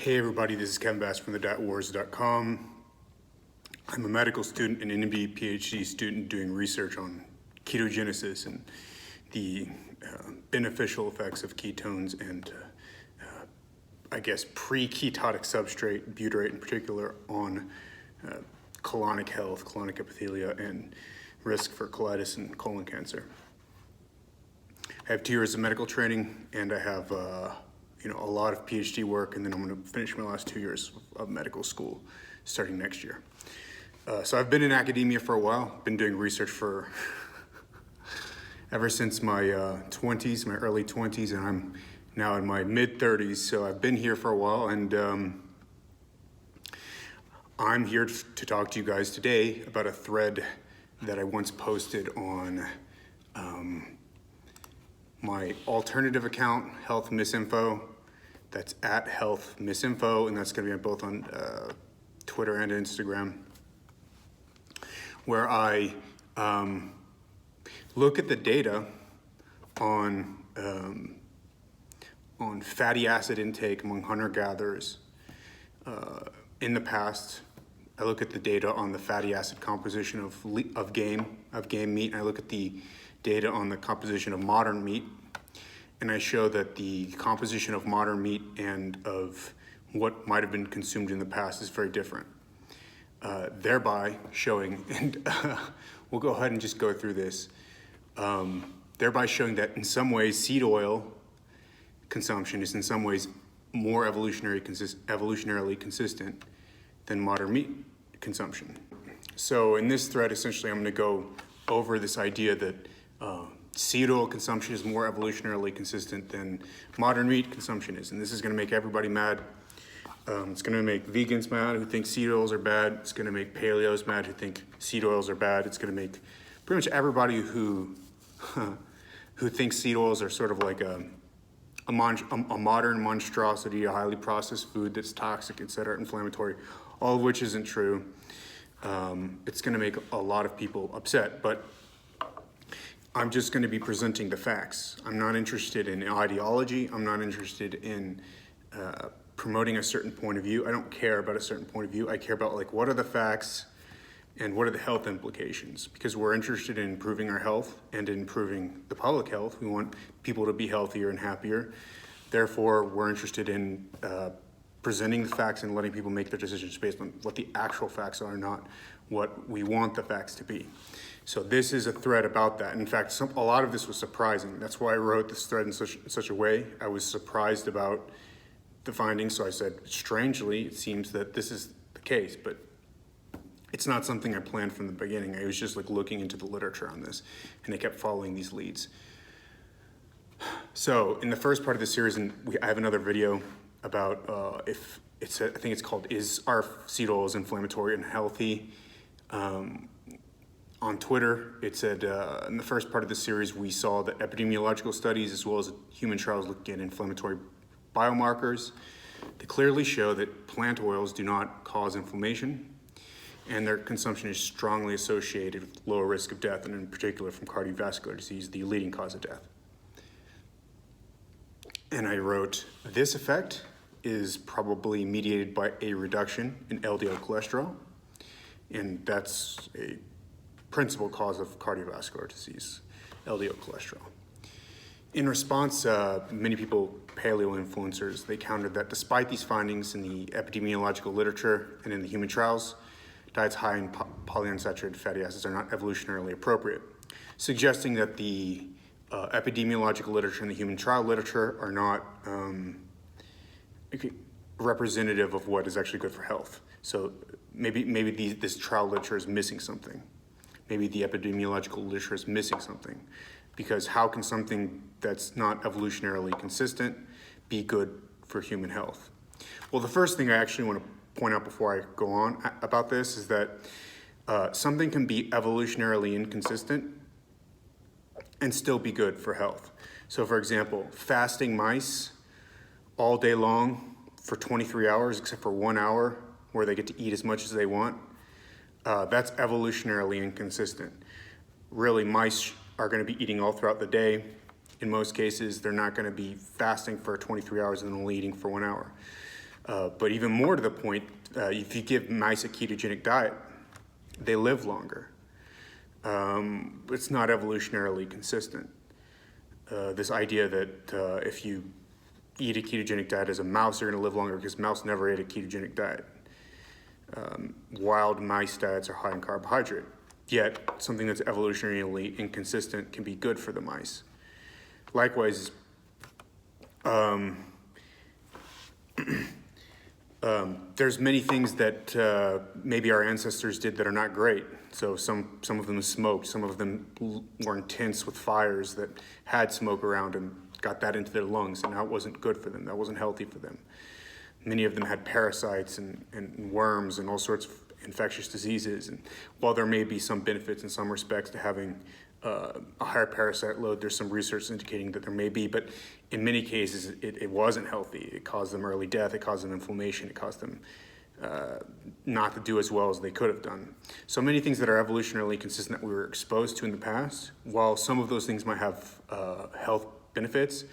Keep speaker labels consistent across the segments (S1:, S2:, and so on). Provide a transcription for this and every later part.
S1: Hey everybody, this is Kevin Bass from the.wars.com. I'm a medical student and an MD PhD student doing research on ketogenesis and the beneficial effects of ketones and I guess pre-ketotic substrate, butyrate in particular, on colonic health, colonic epithelia, and risk for colitis and colon cancer. I have 2 years of medical training and I have a lot of PhD work, and then I'm going to finish my last 2 years of medical school starting next year. So I've been in academia for a while, been doing research for ever since my 20s, my early 20s, and I'm now in my mid 30s, so I've been here for a while, and I'm here to talk to you guys today about a thread that I once posted on my alternative account, Health Misinfo. That's at Health Misinfo, and that's going to be both on Twitter and Instagram, where I look at the data on fatty acid intake among hunter-gatherers in the past. I look at the data on the fatty acid composition of game meat, and I look at the data on the composition of modern meat. And I show that the composition of modern meat and of what might have been consumed in the past is very different. Thereby showing, and we'll go ahead and just go through this, thereby showing that in some ways seed oil consumption is in some ways more evolutionarily consistent than modern meat consumption. So in this thread, essentially, I'm going to go over this idea that seed oil consumption is more evolutionarily consistent than modern meat consumption is. And this is going to make everybody mad. It's going to make vegans mad who think seed oils are bad. It's going to make paleos mad who think seed oils are bad. It's going to make pretty much everybody who thinks seed oils are sort of like a modern monstrosity, a highly processed food that's toxic, etc., inflammatory, all of which isn't true. It's going to make a lot of people upset, but I'm just going to be presenting the facts. I'm not interested in ideology. I'm not interested in promoting a certain point of view. I don't care about a certain point of view. I care about what are the facts and what are the health implications, because we're interested in improving our health and in improving the public health. We want people to be healthier and happier. Therefore, we're interested in presenting the facts and letting people make their decisions based on what the actual facts are, not what we want the facts to be. So this is a thread about that. In fact, a lot of this was surprising. That's why I wrote this thread in such a way. I was surprised about the findings, so I said, strangely, it seems that this is the case, but it's not something I planned from the beginning. I was just looking into the literature on this, and I kept following these leads. So in the first part of the series, and I have another video about I think it's called, Is Our Seed Oils Inflammatory and Healthy? On Twitter, it said in the first part of the series, we saw that epidemiological studies as well as human trials looking at inflammatory biomarkers. They clearly show that plant oils do not cause inflammation, and their consumption is strongly associated with lower risk of death, and in particular from cardiovascular disease, the leading cause of death. And I wrote, this effect is probably mediated by a reduction in LDL cholesterol, and that's a principal cause of cardiovascular disease, LDL cholesterol. In response, many people, paleo influencers, they countered that despite these findings in the epidemiological literature and in the human trials, diets high in polyunsaturated fatty acids are not evolutionarily appropriate, suggesting that the epidemiological literature and the human trial literature are not representative of what is actually good for health. So maybe this trial literature is missing something. Maybe the epidemiological literature is missing something, because how can something that's not evolutionarily consistent be good for human health? Well, the first thing I actually want to point out before I go on about this is that something can be evolutionarily inconsistent and still be good for health. So for example, fasting mice all day long for 23 hours, except for 1 hour where they get to eat as much as they want, that's evolutionarily inconsistent. Really, mice are going to be eating all throughout the day. In most cases, they're not going to be fasting for 23 hours and then only eating for 1 hour. But even more to the point, if you give mice a ketogenic diet, they live longer. It's not evolutionarily consistent. This idea that if you eat a ketogenic diet as a mouse, you're going to live longer, because mouse never ate a ketogenic diet. Wild mice diets are high in carbohydrate, yet something that's evolutionarily inconsistent can be good for the mice. Likewise, there's many things that maybe our ancestors did that are not great. So some of them smoked, some of them were in tents with fires that had smoke around and got that into their lungs, and that wasn't good for them, that wasn't healthy for them. Many of them had parasites and worms and all sorts of infectious diseases, and while there may be some benefits in some respects to having a higher parasite load, there's some research indicating that there may be, but in many cases it wasn't healthy. It caused them early death, it caused them inflammation, it caused them not to do as well as they could have done. So many things that are evolutionarily consistent that we were exposed to in the past, while some of those things might have health benefits,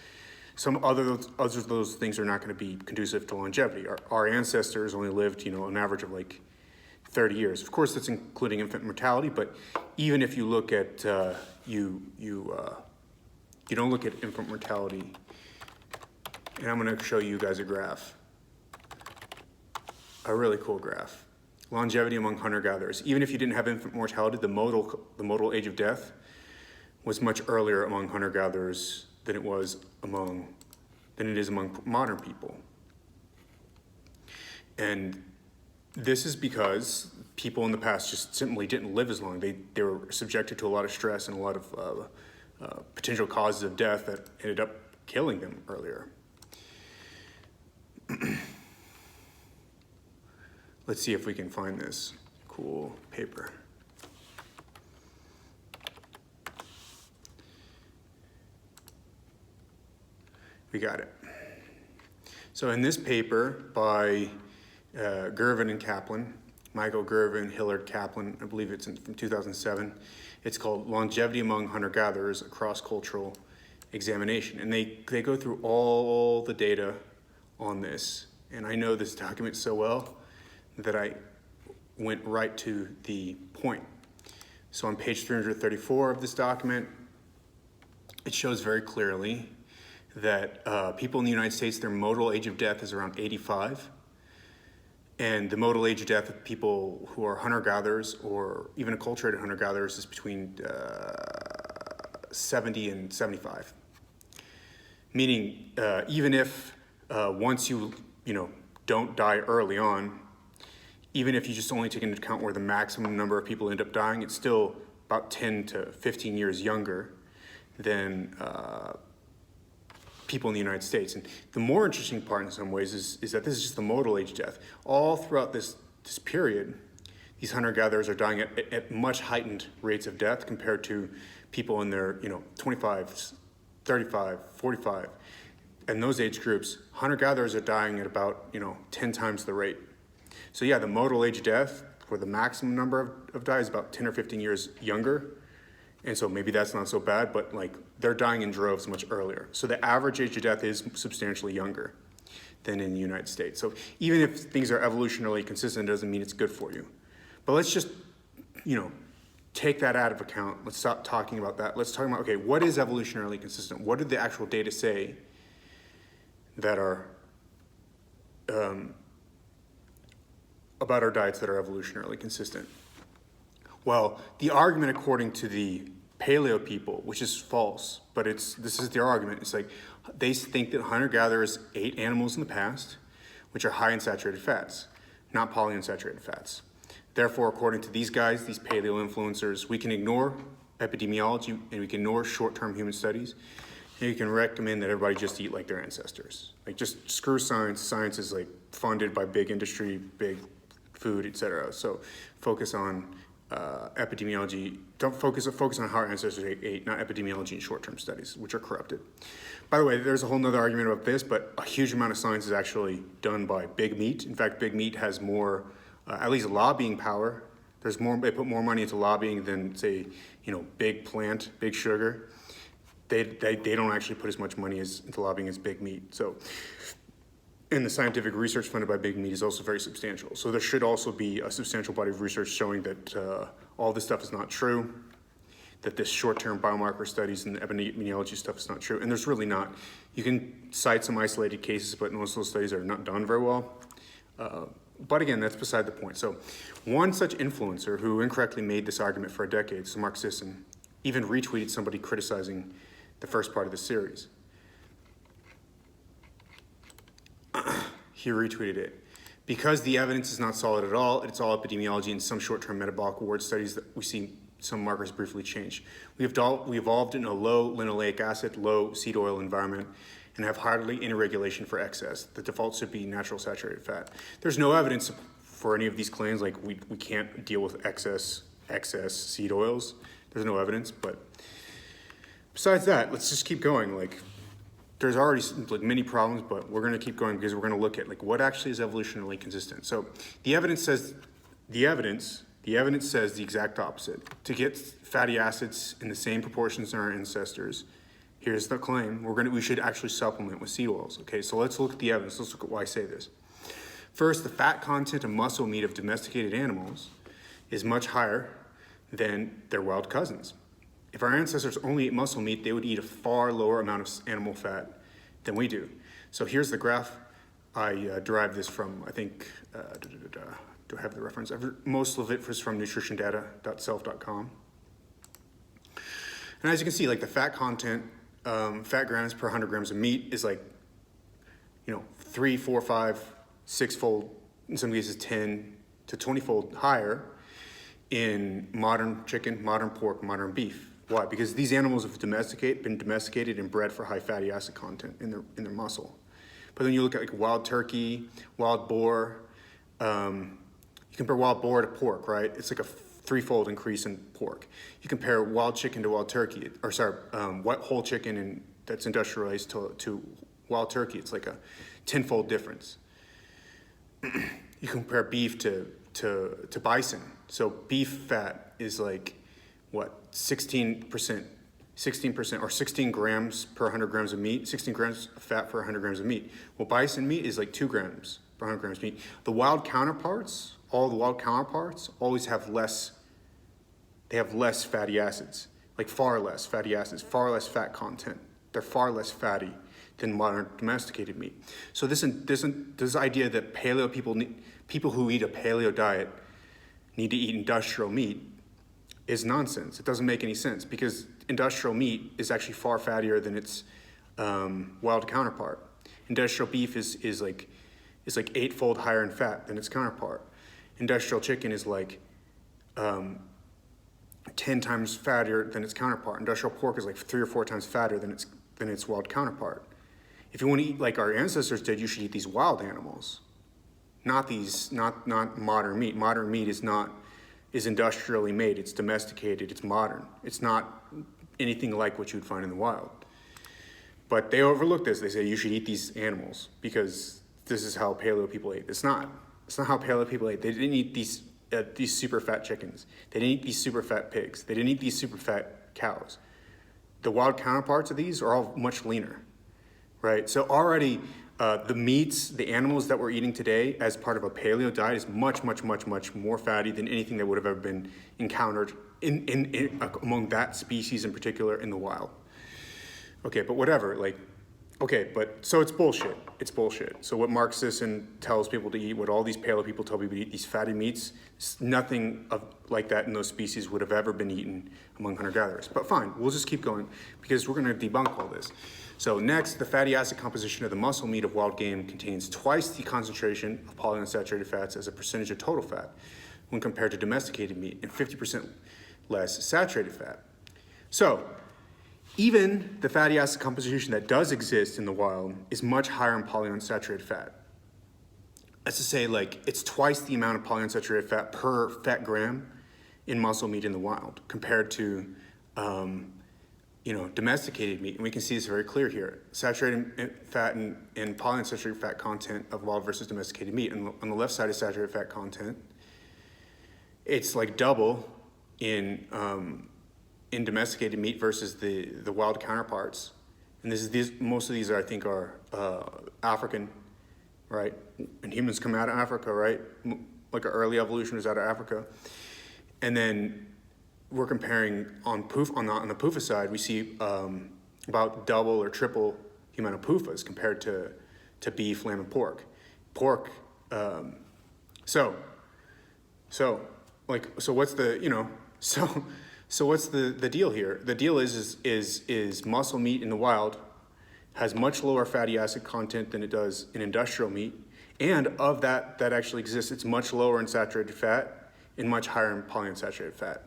S1: some others of those things are not going to be conducive to longevity. Our ancestors only lived, an average of like 30 years. Of course, that's including infant mortality, but even if you look at, you don't look at infant mortality, and I'm going to show you guys a graph. A really cool graph. Longevity among hunter-gatherers. Even if you didn't have infant mortality, the modal age of death was much earlier among hunter-gatherers than it is among modern people. And this is because people in the past just simply didn't live as long. They were subjected to a lot of stress and a lot of potential causes of death that ended up killing them earlier. Let's see if we can find this cool paper. We got it. So in this paper by Gervin and Kaplan, Michael Gervin, Hillard Kaplan, I believe it's from 2007, it's called Longevity Among Hunter-Gatherers, a Cross-Cultural Examination. And they go through all the data on this. And I know this document so well that I went right to the point. So on page 334 of this document, it shows very clearly that people in the United States, their modal age of death is around 85. And the modal age of death of people who are hunter-gatherers or even acculturated hunter-gatherers is between 70 and 75. Meaning, even if once you don't die early on, even if you just only take into account where the maximum number of people end up dying, it's still about 10 to 15 years younger than people in the United States. And the more interesting part in some ways is that this is just the modal age death. All throughout this period, these hunter-gatherers are dying at much heightened rates of death compared to people in their 25, 35, 45. And those age groups, hunter-gatherers are dying at about 10 times the rate. So yeah, the modal age death, where the maximum number of die is about 10 or 15 years younger. And so maybe that's not so bad, but they're dying in droves much earlier. So the average age of death is substantially younger than in the United States. So even if things are evolutionarily consistent, it doesn't mean it's good for you. But let's just, take that out of account. Let's stop talking about that. Let's talk about, okay, what is evolutionarily consistent? What did the actual data say that are about our diets that are evolutionarily consistent? Well, the argument according to the Paleo people, which is false, but this is their argument. It's like they think that hunter-gatherers ate animals in the past, which are high in saturated fats, not polyunsaturated fats. Therefore, according to these guys, these Paleo influencers, we can ignore epidemiology and we can ignore short-term human studies, and you can recommend that everybody just eat like their ancestors. Just screw science. Science is funded by big industry, big food, etc. So focus on epidemiology. Don't focus on how our ancestors ate, not epidemiology and short-term studies, which are corrupted. By the way, there's a whole nother argument about this, but a huge amount of science is actually done by big meat. In fact, big meat has more, at least lobbying power. There's more. They put more money into lobbying than, say, big plant, big sugar. They don't actually put as much money into lobbying as big meat. So And the scientific research funded by big meat is also very substantial. So there should also be a substantial body of research showing that all this stuff is not true, that this short-term biomarker studies and the epidemiology stuff is not true. And there's really not. You can cite some isolated cases, but most of those studies are not done very well. But again, that's beside the point. So one such influencer who incorrectly made this argument for a decade, so Mark Sisson, even retweeted somebody criticizing the first part of the series. He retweeted it. Because the evidence is not solid at all, it's all epidemiology and some short-term metabolic reward studies that we see some markers briefly change. We evolved in a low linoleic acid, low seed oil environment, and have hardly any regulation for excess. The default should be natural saturated fat. There's no evidence for any of these claims, like we can't deal with excess seed oils. There's no evidence, but besides that, let's just keep going. Like, there's already like many problems, but we're gonna keep going because we're gonna look at like what actually is evolutionarily consistent. So the evidence says the evidence says the exact opposite. To get fatty acids in the same proportions as our ancestors, here's the claim: we should actually supplement with seed oils. Okay, so let's look at the evidence. Let's look at why I say this. First, the fat content of muscle meat of domesticated animals is much higher than their wild cousins. If our ancestors only ate muscle meat, they would eat a far lower amount of animal fat than we do. So here's the graph. I derived this from, I think, do I have the reference? Most of it was from nutritiondata.self.com. And as you can see, like the fat content, fat grams per 100 grams of meat is like, 3, 4, 5, 6-fold, in some cases 10 to 20-fold higher in modern chicken, modern pork, modern beef. Why? Because these animals have been domesticated and bred for high fatty acid content in their muscle. But then you look at like wild turkey, wild boar. You compare wild boar to pork, right? It's like a 3-fold increase in pork. You compare wild chicken to wild turkey, whole chicken that's industrialized to wild turkey. It's like a 10-fold difference. You compare beef to bison. So beef fat is like, what, 16% or 16 grams per 100 grams of meat, 16 grams of fat per 100 grams of meat. Well, bison meat is like 2 grams per 100 grams of meat. The wild counterparts, all the wild counterparts always have less fatty acids, like far less fatty acids, far less fat content. They're far less fatty than modern domesticated meat. So this idea that paleo people who eat a paleo diet need to eat industrial meat is nonsense. It doesn't make any sense because industrial meat is actually far fattier than its wild counterpart. Industrial beef is like 8-fold higher in fat than its counterpart. Industrial chicken is like 10 times fattier than its counterpart. Industrial pork is like 3 or 4 times fatter than its wild counterpart. If you want to eat like our ancestors did, you should eat these wild animals, not modern meat. Modern meat is industrially made. It's domesticated. It's modern. It's not anything like what you'd find in the wild. But they overlook this. They say you should eat these animals because this is how paleo people ate. It's not. It's not how paleo people ate. They didn't eat these super fat chickens. They didn't eat these super fat pigs. They didn't eat these super fat cows. The wild counterparts of these are all much leaner, right? So already the meats, the animals that we're eating today as part of a paleo diet is much, much, much, much more fatty than anything that would have ever been encountered among that species in particular in the wild. Okay, but whatever, so it's bullshit. It's bullshit. So what Mark Sisson tells people to eat, what all these paleo people tell people to eat, these fatty meats, nothing like that in those species would have ever been eaten among hunter-gatherers. But fine, we'll just keep going because we're gonna debunk all this. So next, the fatty acid composition of the muscle meat of wild game contains twice the concentration of polyunsaturated fats as a percentage of total fat when compared to domesticated meat and 50% less saturated fat. So even the fatty acid composition that does exist in the wild is much higher in polyunsaturated fat. That's to say, like, it's twice the amount of polyunsaturated fat per fat gram in muscle meat in the wild compared to domesticated meat. And we can see this very clear here. Saturated fat and polyunsaturated fat content of wild versus domesticated meat. And on the left side is saturated fat content. It's like double in domesticated meat versus the wild counterparts. And most of these I think are African right? And humans come out of Africa, right? Like our early evolution is out of Africa. And then we're comparing on the PUFA side, we see about double or triple the amount of PUFAs compared to beef, lamb, and pork. So what's the, so what's the deal here? The deal is muscle meat in the wild has much lower fatty acid content than it does in industrial meat. And of that actually exists, it's much lower in saturated fat and much higher in polyunsaturated fat.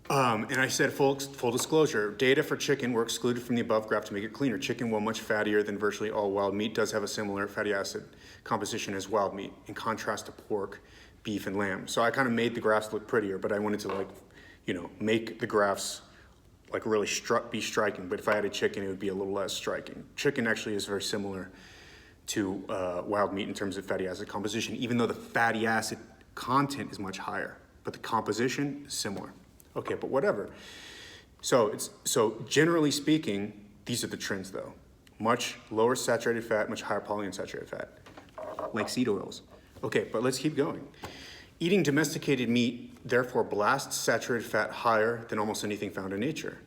S1: And I said full disclosure, data for chicken were excluded from the above graph to make it cleaner. Chicken, while much fattier than virtually all wild meat, does have a similar fatty acid composition as wild meat, in contrast to pork, beef, and lamb. So I kind of made the graphs look prettier, but I wanted to make the graphs like really be striking. But if I had a chicken, it would be a little less striking. Chicken actually is very similar to wild meat in terms of fatty acid composition, even though the fatty acid content is much higher, but the composition is similar. Okay, but whatever. So generally speaking, these are the trends though. Much lower saturated fat, much higher polyunsaturated fat, like seed oils. Okay, but let's keep going. Eating domesticated meat therefore blasts saturated fat higher than almost anything found in nature.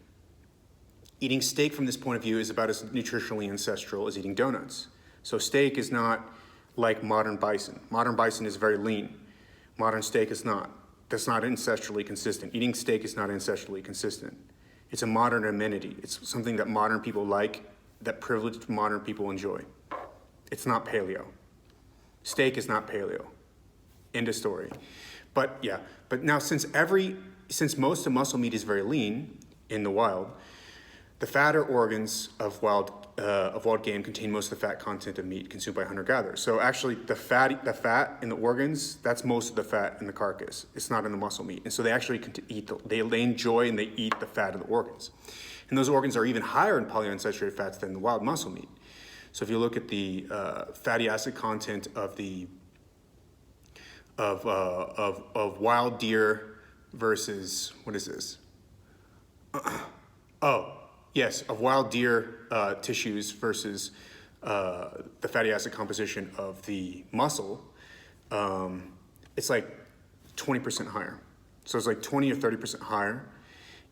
S1: Eating steak from this point of view is about as nutritionally ancestral as eating donuts. So steak is not like modern bison. Modern bison is very lean. Modern steak is not. That's not ancestrally consistent. Eating steak is not ancestrally consistent. It's a modern amenity. It's something that modern people like, that privileged modern people enjoy. It's not paleo. Steak is not paleo. End of story. But now since most of muscle meat is very lean in the wild, the fatter organs of wild game contain most of the fat content of meat consumed by hunter-gatherers. So actually the fat in the organs, that's most of the fat in the carcass. It's not in the muscle meat. And so they actually they enjoy and they eat the fat of the organs. And those organs are even higher in polyunsaturated fats than the wild muscle meat. So if you look at the fatty acid content of wild deer versus, what is this? Of wild deer tissues versus the fatty acid composition of the muscle, it's like 20% higher. So it's like 20 or 30% higher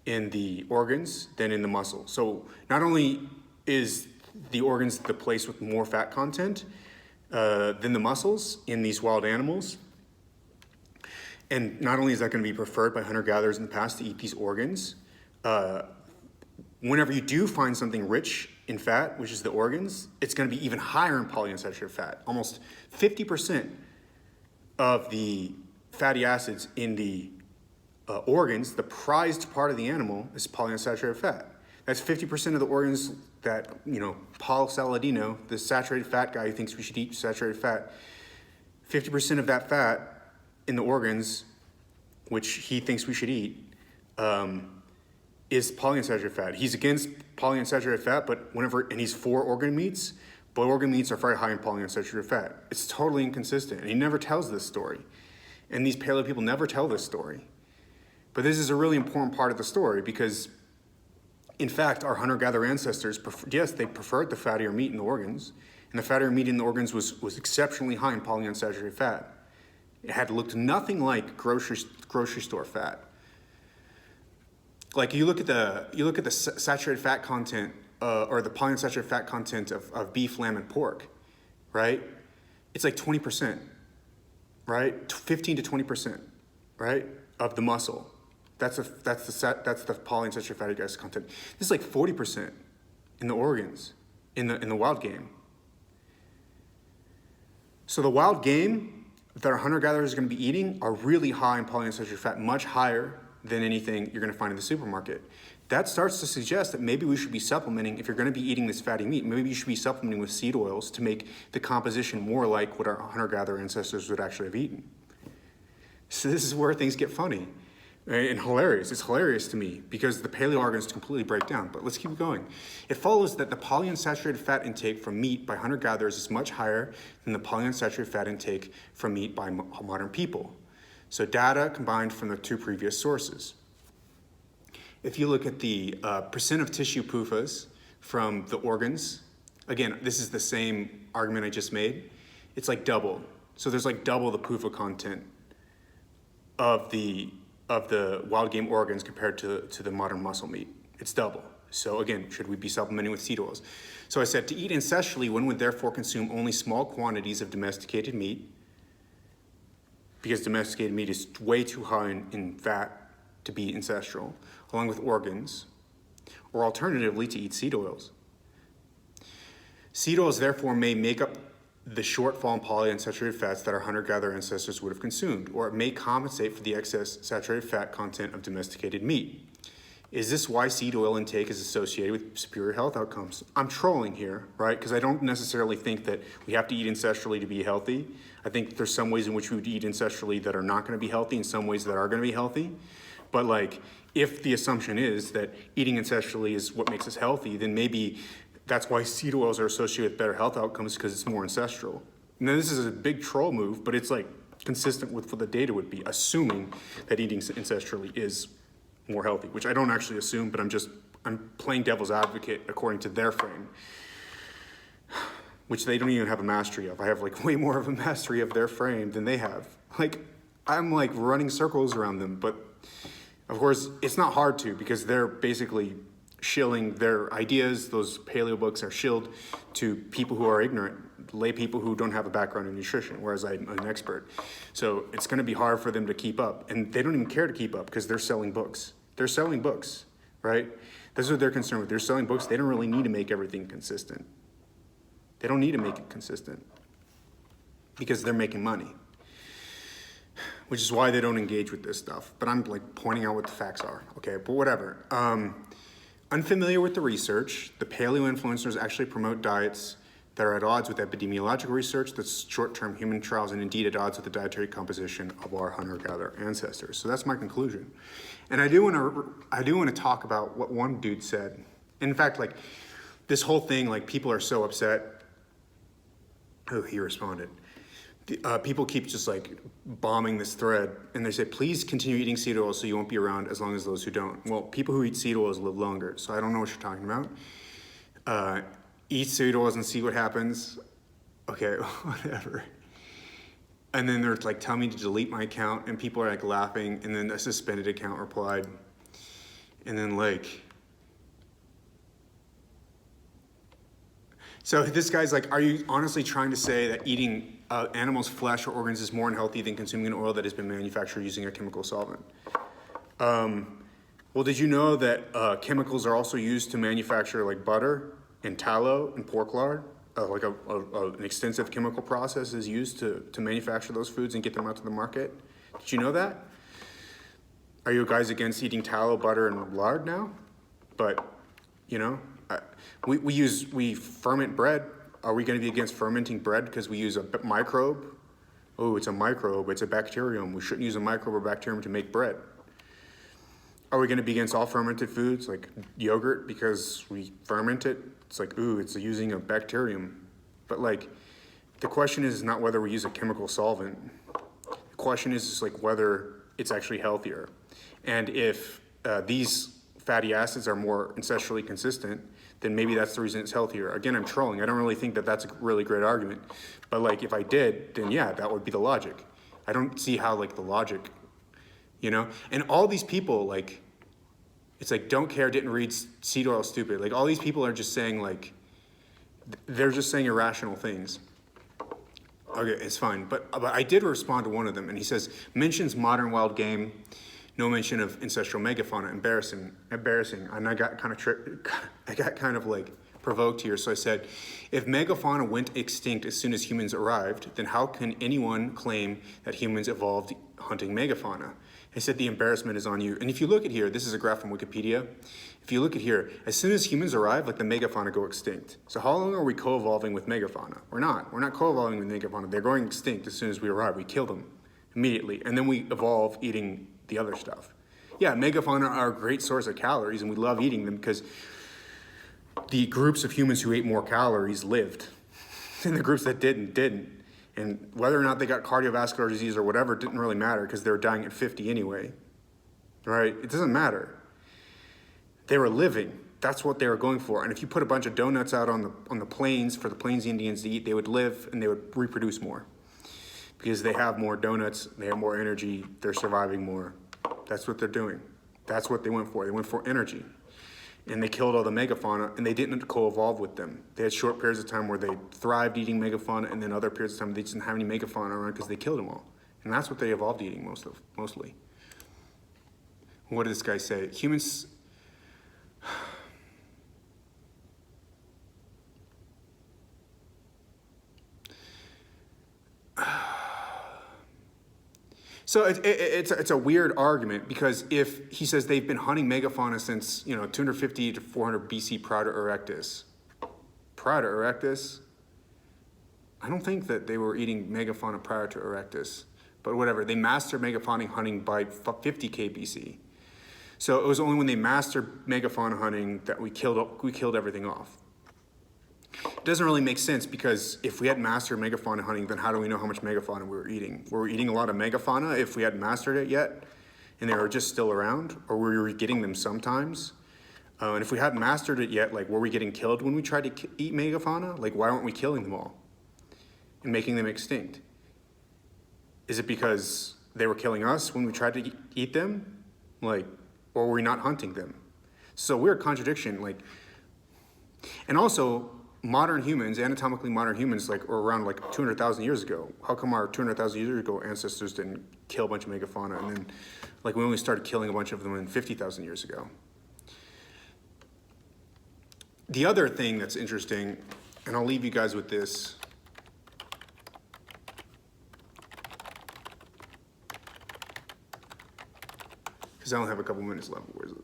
S1: in the organs than in the muscle. So not only is the organs the place with more fat content than the muscles in these wild animals, and not only is that going to be preferred by hunter-gatherers in the past to eat these organs, whenever you do find something rich in fat, which is the organs, it's going to be even higher in polyunsaturated fat. Almost 50% of the fatty acids in the organs, the prized part of the animal, is polyunsaturated fat. That's 50% of the organs that, Paul Saladino, the saturated fat guy who thinks we should eat saturated fat, 50% of that fat in the organs, which he thinks we should eat, is polyunsaturated fat. He's against polyunsaturated fat, and he's for organ meats, but organ meats are very high in polyunsaturated fat. It's totally inconsistent, and he never tells this story. And these paleo people never tell this story. But this is a really important part of the story because, in fact, our hunter-gatherer ancestors, they preferred the fattier meat in the organs, and the fattier meat in the organs was exceptionally high in polyunsaturated fat. It had looked nothing like grocery store fat. Like you look at the saturated fat content or the polyunsaturated fat content of beef, lamb, and pork, right? It's like 20%, right? 15 to 20%, right, of the muscle. That's the polyunsaturated fatty acid content. This is like 40% in the organs in the wild game. So the wild game that our hunter-gatherers are going to be eating are really high in polyunsaturated fat, much higher than anything you're going to find in the supermarket. That starts to suggest that maybe we should be supplementing, if you're going to be eating this fatty meat, maybe you should be supplementing with seed oils to make the composition more like what our hunter-gatherer ancestors would actually have eaten. So this is where things get funny and hilarious. It's hilarious to me because the paleo arguments completely break down, but let's keep going. It follows that the polyunsaturated fat intake from meat by hunter-gatherers is much higher than the polyunsaturated fat intake from meat by modern people. So data combined from the two previous sources. If you look at the percent of tissue PUFAs from the organs Again, this is the same argument I just made. It's like double. So there's like double the PUFA content of the wild game organs compared to the modern muscle meat. It's double. So again, should we be supplementing with seed oils? So I said, to eat ancestrally, one would therefore consume only small quantities of domesticated meat, because domesticated meat is way too high in fat to be ancestral, along with organs, or alternatively to eat seed oils. Seed oils therefore may make up the shortfall in polyunsaturated fats that our hunter-gatherer ancestors would have consumed, or it may compensate for the excess saturated fat content of domesticated meat. Is this why seed oil intake is associated with superior health outcomes? I'm trolling here, right? Because I don't necessarily think that we have to eat ancestrally to be healthy. I think there's some ways in which we would eat ancestrally that are not going to be healthy and some ways that are going to be healthy. But like, if the assumption is that eating ancestrally is what makes us healthy, then maybe that's why seed oils are associated with better health outcomes, because it's more ancestral. Now, this is a big troll move, but it's like consistent with what the data would be, assuming that eating ancestrally is more healthy, which I don't actually assume, but I'm playing devil's advocate according to their frame, which they don't even have a mastery of. I have like way more of a mastery of their frame than they have. Like, I'm like running circles around them, but of course it's not hard to, because they're basically shilling their ideas. Those paleo books are shilled to people who are ignorant, lay people who don't have a background in nutrition, whereas I'm an expert. So it's going to be hard for them to keep up, and they don't even care to keep up because they're selling books. They're selling books, right? That's what they're concerned with. They're selling books. They don't really need to make everything consistent. They don't need to make it consistent because they're making money, which is why they don't engage with this stuff. But I'm like pointing out what the facts are, okay? But whatever. Unfamiliar with the research, the paleo influencers actually promote diets that are at odds with epidemiological research, that's short-term human trials, and indeed at odds with the dietary composition of our hunter-gatherer ancestors. So that's my conclusion. And I do want to talk about what one dude said. In fact, like, this whole thing, like, people are so upset. Oh, he responded. People keep just like bombing this thread, and they say, please continue eating seed oils so you won't be around as long as those who don't. Well, people who eat seed oils live longer, so I don't know what you're talking about. Eat seed oils and see what happens. Okay, whatever. And then they're like, tell me to delete my account, and people are like laughing, and then a suspended account replied. And then like, so this guy's like, are you honestly trying to say that eating animals' flesh or organs is more unhealthy than consuming an oil that has been manufactured using a chemical solvent? Well, did you know that chemicals are also used to manufacture like butter and tallow and pork lard? Like an extensive chemical process is used to manufacture those foods and get them out to the market. Did you know that? Are you guys against eating tallow, butter, and lard now? But, you know, we ferment bread. Are we going to be against fermenting bread because we use a microbe? Oh, it's a microbe, it's a bacterium. We shouldn't use a microbe or bacterium to make bread. Are we going to be against all fermented foods like yogurt because we ferment it? It's like, ooh, it's using a bacterium. But like, the question is not whether we use a chemical solvent. The question is just like whether it's actually healthier. And if these fatty acids are more ancestrally consistent, then maybe that's the reason it's healthier. Again, I'm trolling. I don't really think that that's a really great argument. But like, if I did, then yeah, that would be the logic. I don't see how like the logic, you know? And all these people, like, it's like, don't care, didn't read, seed oil, stupid. Like, all these people are just saying like, they're just saying irrational things. Okay, it's fine. But I did respond to one of them, and he says, mentions modern wild game, no mention of ancestral megafauna. Embarrassing. And I got kind of like provoked here. So I said, if megafauna went extinct as soon as humans arrived, then how can anyone claim that humans evolved hunting megafauna? I said, the embarrassment is on you. And if you look at here, this is a graph from Wikipedia. If you look at here, as soon as humans arrive, like the megafauna go extinct. So how long are we co-evolving with megafauna? We're not co-evolving with megafauna. They're going extinct as soon as we arrive. We kill them immediately. And then we evolve eating the other stuff. Yeah, megafauna are a great source of calories, and we love eating them because the groups of humans who ate more calories lived, and the groups that didn't. And whether or not they got cardiovascular disease or whatever didn't really matter because they were dying at 50 anyway, right? It doesn't matter. They were living. that's what they were going for. And if you put a bunch of donuts out on the plains for the Plains Indians to eat, they would live and they would reproduce more. Because they have more donuts, they have more energy, they're surviving more. That's what they're doing. That's what they went for. They went for energy. And they killed all the megafauna, and they didn't co-evolve with them. They had short periods of time where they thrived eating megafauna, and then other periods of time they just didn't have any megafauna around because they killed them all. And that's what they evolved eating mostly. What did this guy say? Humans... So it's a weird argument, because if he says they've been hunting megafauna since 250 to 400 BC prior to Erectus. Prior to Erectus? I don't think that they were eating megafauna prior to Erectus, but whatever. They mastered megafauna hunting by 50k BC. So it was only when they mastered megafauna hunting that we killed everything off. It doesn't really make sense, because if we had mastered megafauna hunting, then how do we know how much megafauna we were eating? Were we eating a lot of megafauna if we hadn't mastered it yet and they were just still around? Or were we getting them sometimes? And if we hadn't mastered it yet, like, were we getting killed when we tried to eat megafauna? Like, why weren't we killing them all and making them extinct? Is it because they were killing us when we tried to eat them? Like, or were we not hunting them? So weird contradiction, like, and also, modern humans, anatomically modern humans, like, are around like 200,000 years ago. How come our 200,000 years ago ancestors didn't kill a bunch of megafauna, and then, like, we only started killing a bunch of them in 50,000 years ago? The other thing that's interesting, and I'll leave you guys with this. Because I only have a couple minutes left. Where is it?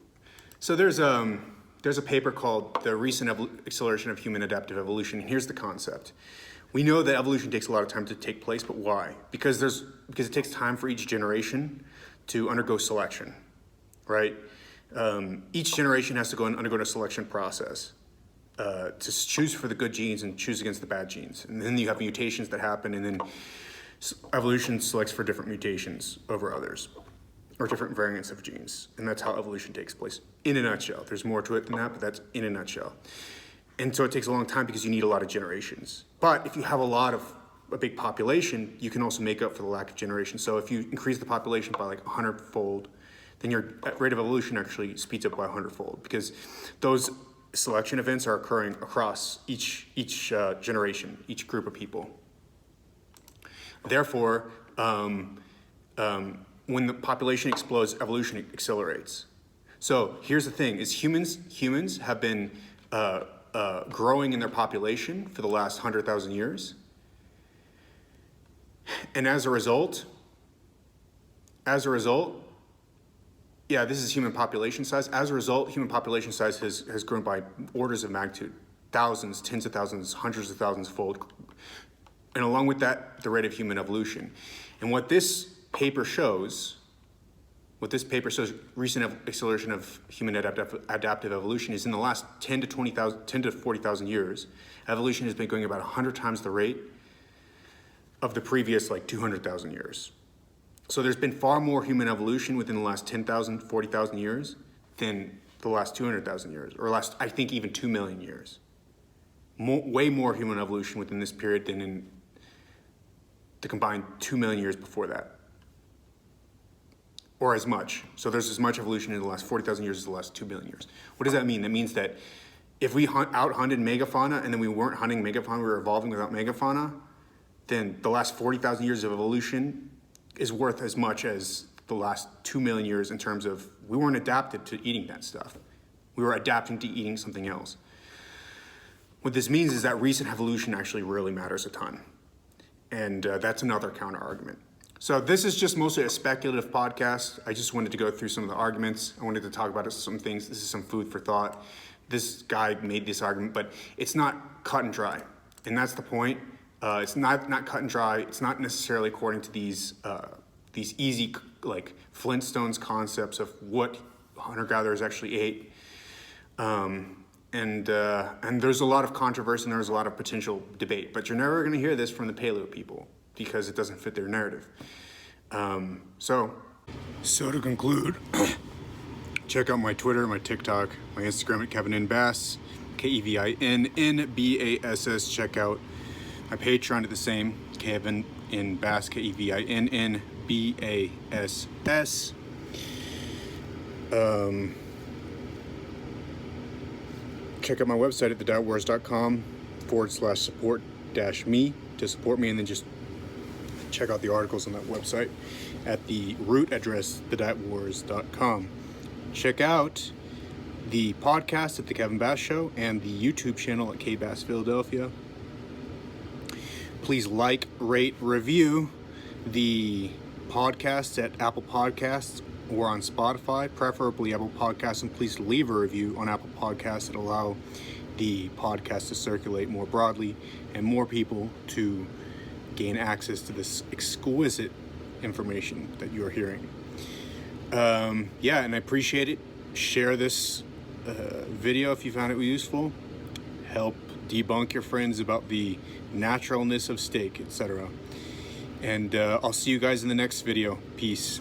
S1: So there's a paper called The Recent Acceleration of Human Adaptive Evolution, and here's the concept. We know that evolution takes a lot of time to take place, but why? Because it takes time for each generation to undergo selection, right? Each generation has to go and undergo a selection process to choose for the good genes and choose against the bad genes. And then you have mutations that happen, and then evolution selects for different mutations over others, or different variants of genes. And that's how evolution takes place, in a nutshell. There's more to it than that, but that's in a nutshell. And so it takes a long time because you need a lot of generations. But if you have a big population, you can also make up for the lack of generations. So if you increase the population by like 100-fold, then your rate of evolution actually speeds up by 100-fold, because those selection events are occurring across each generation, each group of people. Therefore, when the population explodes, evolution accelerates. So here's the thing, is humans have been growing in their population for the last 100,000 years. And as a result, yeah, this is human population size. As a result, human population size has grown by orders of magnitude, thousands, tens of thousands, hundreds of thousands fold. And along with that, the rate of human evolution. And what this paper shows, recent acceleration of human adaptive evolution, is in the last 10 to 40,000 years, evolution has been going about 100 times the rate of the previous 200,000 years. So there's been far more human evolution within the last 10,000, 40,000 years than the last 200,000 years, or last, I think, even 2 million years. Way more human evolution within this period than in the combined 2 million years before that. Or as much. So there's as much evolution in the last 40,000 years as the last 2 billion years. What does that mean? That means that if we out-hunted megafauna and then we weren't hunting megafauna, we were evolving without megafauna, then the last 40,000 years of evolution is worth as much as the last 2 million years in terms of we weren't adapted to eating that stuff. We were adapting to eating something else. What this means is that recent evolution actually really matters a ton. And that's another counter argument. So this is just mostly a speculative podcast. I just wanted to go through some of the arguments. I wanted to talk about some things. This is some food for thought. This guy made this argument, but it's not cut and dry. And that's the point. It's not cut and dry. It's not necessarily according to these easy, like, Flintstones concepts of what hunter-gatherers actually ate. And there's a lot of controversy and there's a lot of potential debate, but you're never going to hear this from the Paleo people because it doesn't fit their narrative. So to conclude, Check out my Twitter, my TikTok, my Instagram at KevinNBass, KevinNBass. Check out my Patreon at the same, KevinNBass, KevinNBass. Check out my website at thedietwars.com/support-me to support me, and then just check out the articles on that website at the root address, thedietwars.com. Check out the podcast at The Kevin Bass Show and the YouTube channel at KBass Philadelphia. Please like, rate, review the podcast at Apple Podcasts or on Spotify, preferably Apple Podcasts, and please leave a review on Apple Podcasts that allow the podcast to circulate more broadly and more people to gain access to this exquisite information that you're hearing. Yeah, and I appreciate it. Share this video if you found it useful. Help debunk your friends about the naturalness of steak, etc. And I'll see you guys in the next video. Peace.